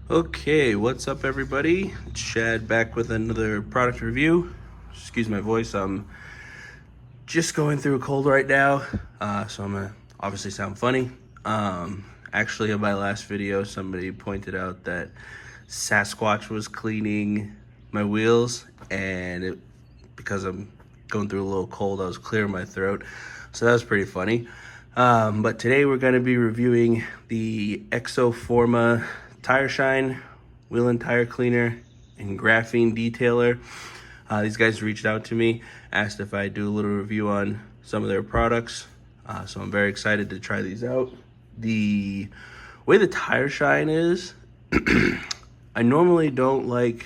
Okay, what's up everybody? It's Shad back with another product review. Excuse my voice, I'm just going through a cold right now, so I'm gonna obviously sound funny. Actually, in my last video, somebody pointed out that Sasquatch was cleaning my wheels, and because I'm going through a little cold, I was clearing my throat, so that was pretty funny. But today we're gonna be reviewing the Exoforma tire shine, wheel and tire cleaner, and graphene detailer. These guys reached out to me, asked if I do a little review on some of their products. So I'm very excited to try these out. The way the tire shine is, I normally don't like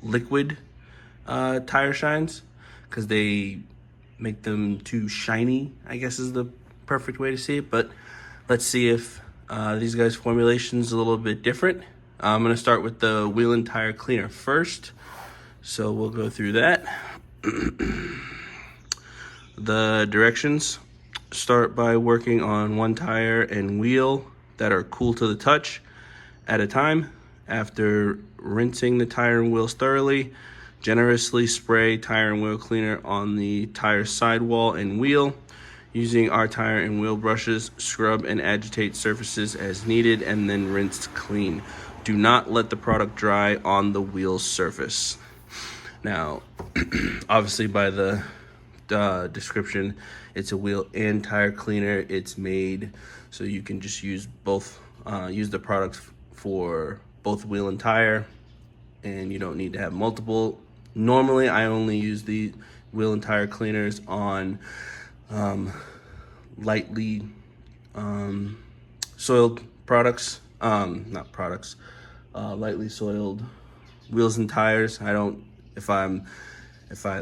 liquid tire shines because they make them too shiny, I guess is the perfect way to see it. But let's see if these guys' formulation is a little bit different. I'm gonna start with the wheel and tire cleaner first. So we'll go through that. The directions: start by working on one tire and wheel that are cool to the touch at a time. After rinsing the tire and wheels thoroughly, generously spray tire and wheel cleaner on the tire sidewall and wheel. Using our tire and wheel brushes, scrub and agitate surfaces as needed and then rinse clean. Do not let the product dry on the wheel surface. Now, obviously by the description, it's a wheel and tire cleaner. It's made so you can just use both, use the product for both wheel and tire, and you don't need to have multiple. Normally, I only use the wheel and tire cleaners on lightly soiled products, lightly soiled wheels and tires. I don't, if I,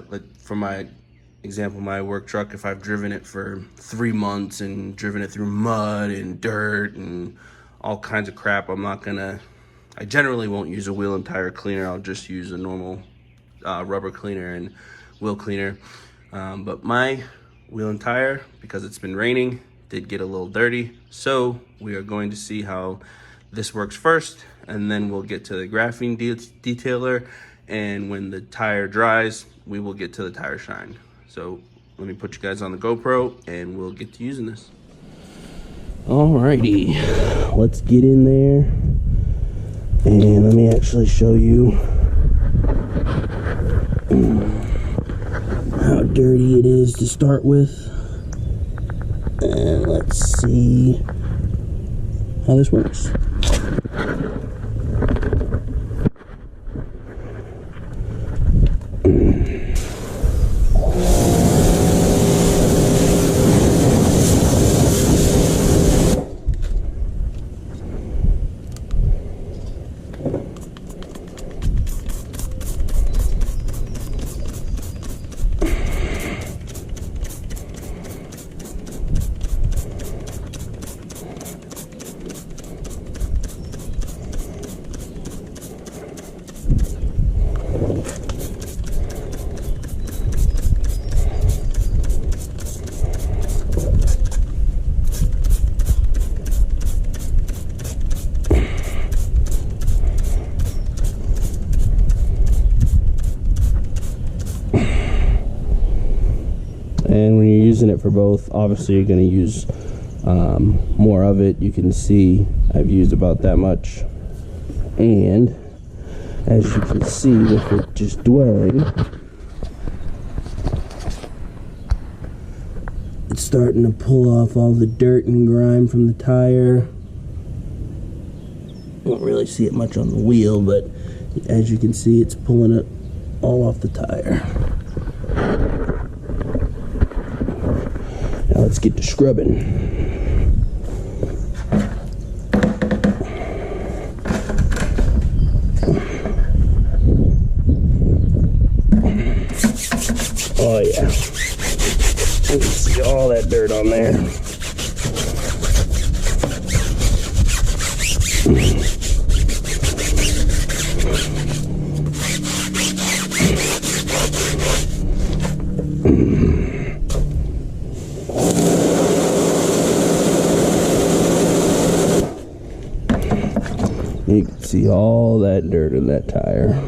like for my example, my work truck, if I've driven it for 3 months and driven it through mud and dirt and all kinds of crap, I generally won't use a wheel and tire cleaner. I'll just use a normal rubber cleaner and wheel cleaner. But my wheel and tire, because it's been raining, did get a little dirty. So we are going to see how this works first, and then we'll get to the graphene detailer. And when the tire dries, we will get to the tire shine. So let me put you guys on the GoPro and we'll get to using this. Alrighty, let's get in there. And let me actually show you how dirty it is to start with. And let's see how this works. And when you're using it for both, obviously you're going to use more of it. You can see I've used about that much. And as you can see with it just dwelling, it's starting to pull off all the dirt and grime from the tire. You don't really see it much on the wheel, but as you can see, it's pulling it all off the tire. Now let's get to scrubbing. Oh yeah, you can see all that dirt on there. You can see all that dirt in that tire.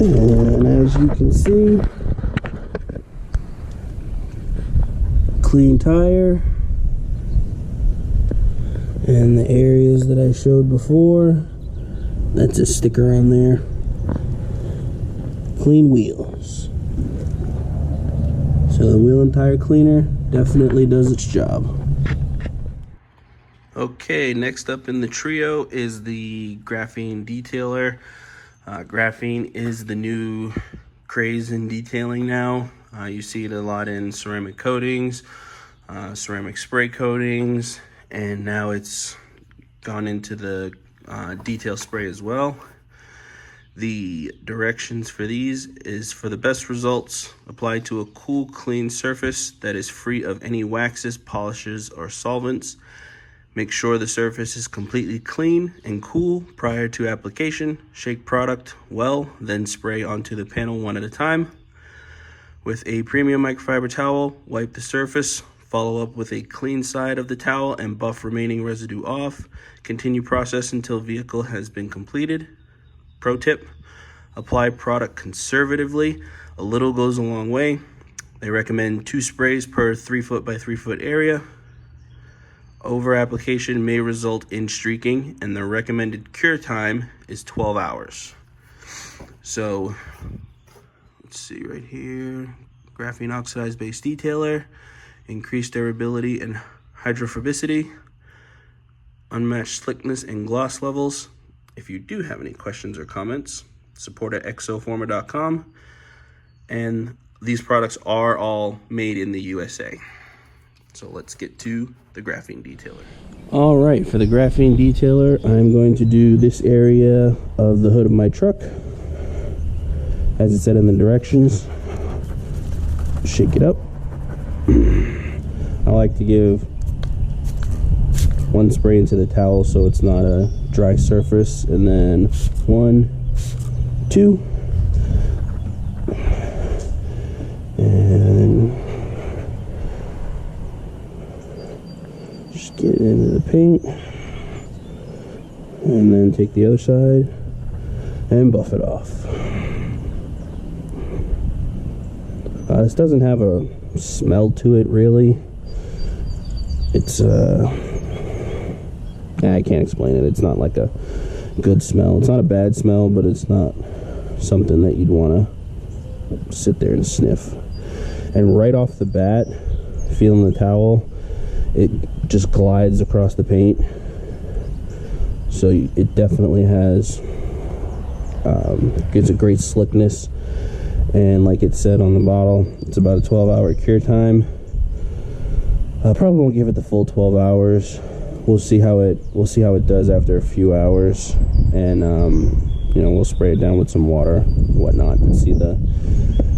And as you can see, clean tire, and the areas that I showed before, that's a sticker on there. Clean wheels. So the wheel and tire cleaner definitely does its job. Okay, next up in the trio is the Graphene detailer. Graphene is the new craze in detailing now. You see it a lot in ceramic coatings, ceramic spray coatings, and now it's gone into the detail spray as well. The directions for these is: for the best results, apply to a cool, clean surface that is free of any waxes, polishes, or solvents. Make sure the surface is completely clean and cool prior to application. Shake product well, then spray onto the panel one at a time. With a premium microfiber towel, wipe the surface. Follow up with a clean side of the towel and buff remaining residue off. Continue process until vehicle has been completed. Pro tip: apply product conservatively. A little goes a long way. They recommend 2 sprays per 3 foot by 3 foot area. Over application may result in streaking, and the recommended cure time is 12 hours. So let's see right here, graphene oxidized base detailer, increased durability and hydrophobicity, unmatched slickness and gloss levels. If you do have any questions or comments, support at exoforma.com. And these products are all made in the USA. So let's get to the graphene detailer. All right, for the graphene detailer, I'm going to do this area of the hood of my truck, as it said in the directions. Shake it up. I like to give 1 spray into the towel so it's not a dry surface, and then 1, 2, and just get it into the paint, and then take the other side and buff it off. This doesn't have a smell to it really. It's I can't explain it. It's not like a good smell. It's not a bad smell, but it's not something that you'd want to sit there and sniff. And right off the bat, feeling the towel, it just glides across the paint. So it definitely has gives a great slickness, and like it said on the bottle, it's about a 12-hour cure time. I probably won't give it the full 12 hours. We'll see how it does after a few hours, and you know, we'll spray it down with some water and whatnot and see the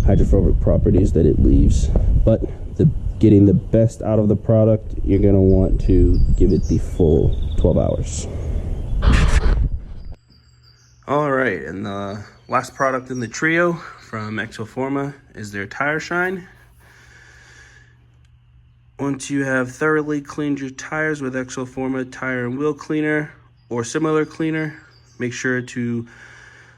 hydrophobic properties that it leaves. But getting the best out of the product, you're going to want to give it the full 12 hours. All right, and the last product in the trio from Exoforma is their Tire Shine. Once you have thoroughly cleaned your tires with Exoforma tire and wheel cleaner or similar cleaner, make sure to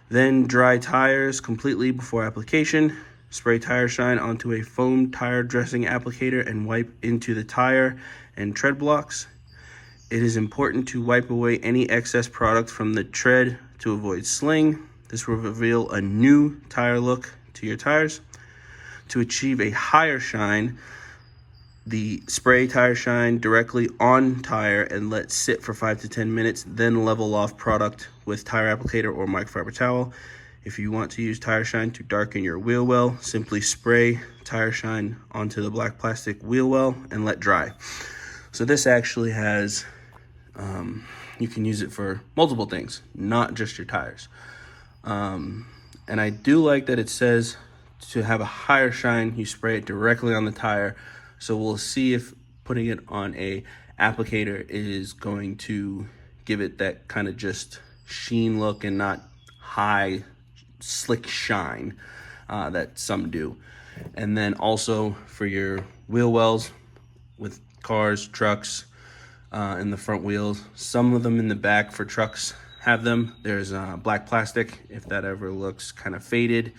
then dry tires completely before application. Spray Tire Shine onto a foam tire dressing applicator and wipe into the tire and tread blocks. It is important to wipe away any excess product from the tread to avoid sling. This will reveal a new tire look to your tires. To achieve a higher shine, the spray Tire Shine directly on tire and let sit for 5 to 10 minutes, then level off product with tire applicator or microfiber towel. If you want to use Tire Shine to darken your wheel well, simply spray Tire Shine onto the black plastic wheel well and let dry. So this actually has, you can use it for multiple things, not just your tires. And I do like that it says to have a higher shine, you spray it directly on the tire. So we'll see if putting it on a applicator is going to give it that kind of just sheen look and not high slick shine that some do. And then also for your wheel wells with cars, trucks, in the front wheels, some of them in the back for trucks have them. There's black plastic. If that ever looks kind of faded,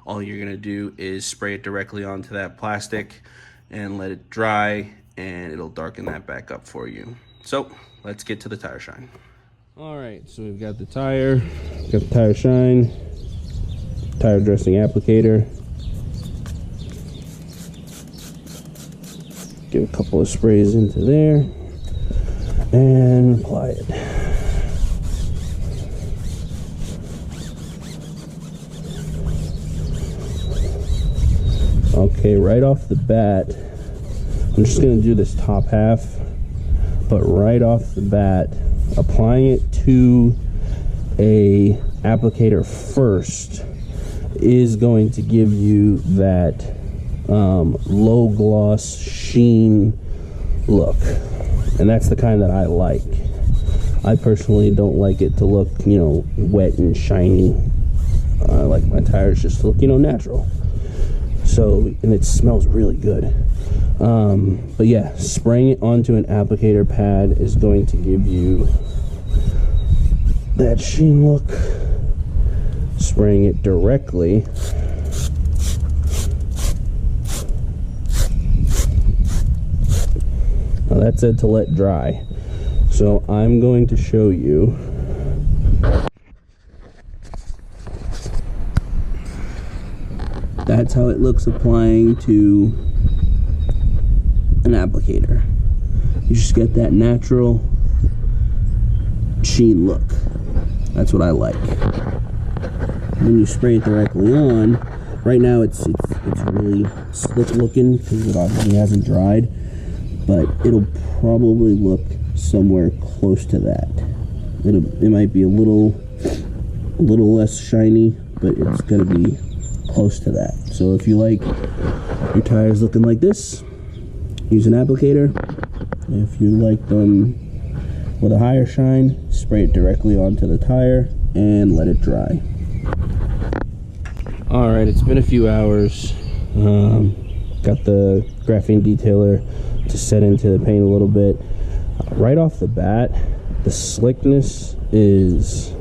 all you're gonna do is spray it directly onto that plastic and let it dry, and it'll darken that back up for you. So let's get to the Tire Shine. All right, so we've got the tire, got the Tire Shine, tire dressing applicator. Get a couple of sprays into there and apply it. Okay, right off the bat, I'm just going to do this top half, but right off the bat, applying it to a applicator first is going to give you that low gloss sheen look, and that's the kind that I like. I personally don't like it to look, you know, wet and shiny. I like my tires just to look, you know, natural. So, and it smells really good. But yeah, spraying it onto an applicator pad is going to give you that sheen look. Spraying it directly, now that said to let dry, so I'm going to show you. That's how it looks applying to an applicator. You just get that natural sheen look. That's what I like. When you spray it directly on, right now it's really slick looking because it obviously hasn't dried, but it'll probably look somewhere close to that. It might be a little less shiny, but it's gonna be close to that. So if you like your tires looking like this, use an applicator. If you like them with a higher shine, spray it directly onto the tire and let it dry. All right, it's been a few hours. Got the graphene detailer to set into the paint a little bit. Right off the bat, the slickness it's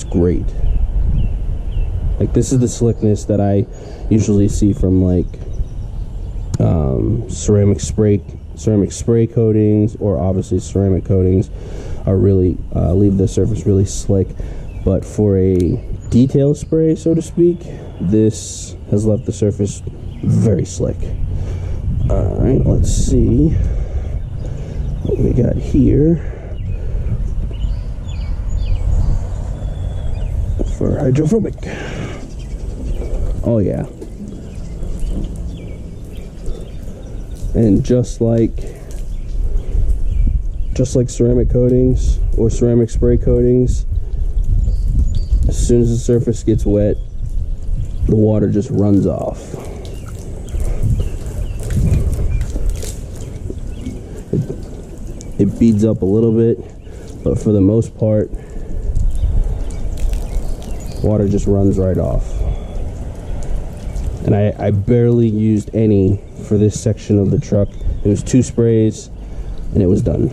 great. Like, this is the slickness that I usually see from like ceramic spray coatings, or obviously ceramic coatings are really leave the surface really slick. But for a detail spray, so to speak, this has left the surface very slick. All right, let's see what we got here. for hydrophobic. Oh yeah. And just like ceramic coatings or ceramic spray coatings, as soon as the surface gets wet, the water just runs off. It beads up a little bit, but for the most part, water just runs right off. And I barely used any for this section of the truck. It was 2 sprays and it was done.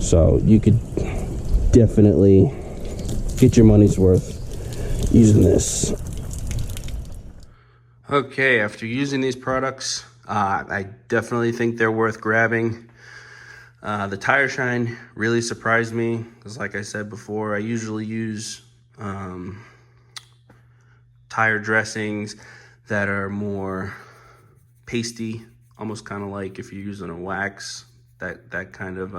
So you could definitely get your money's worth using this. Okay, after using these products, I definitely think they're worth grabbing. The tire shine really surprised me because, like I said before, I usually use tire dressings that are more pasty, almost kind of like if you're using a wax, that kind of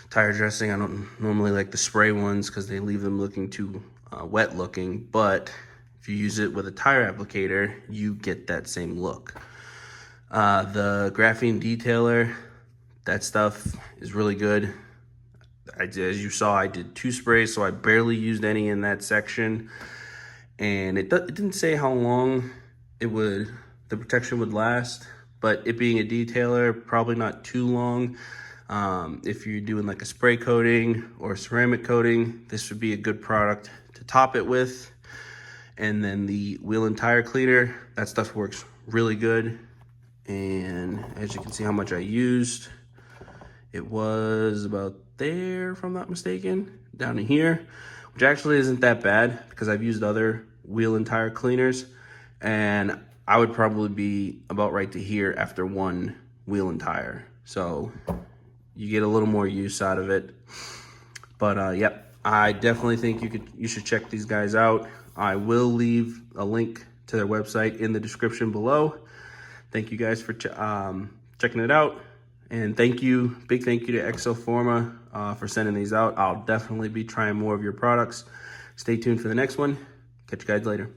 tire dressing. I don't normally like the spray ones because they leave them looking too wet looking, but if you use it with a tire applicator, you get that same look. The graphene detailer, that stuff is really good. As you saw, I did 2 sprays, so I barely used any in that section. And it didn't say how long the protection would last, but it being a detailer, probably not too long. If you're doing like a spray coating or a ceramic coating, this would be a good product to top it with. And then the wheel and tire cleaner, that stuff works really good. And as you can see how much I used, it was about there, if I'm not mistaken, down to here, which actually isn't that bad because I've used other wheel and tire cleaners, and I would probably be about right to here after 1 wheel and tire. So you get a little more use out of it. But yep, I definitely think you should check these guys out. I will leave a link to their website in the description below. Thank you guys for checking it out. And big thank you to Exoforma for sending these out. I'll definitely be trying more of your products. Stay tuned for the next one. Catch you guys later.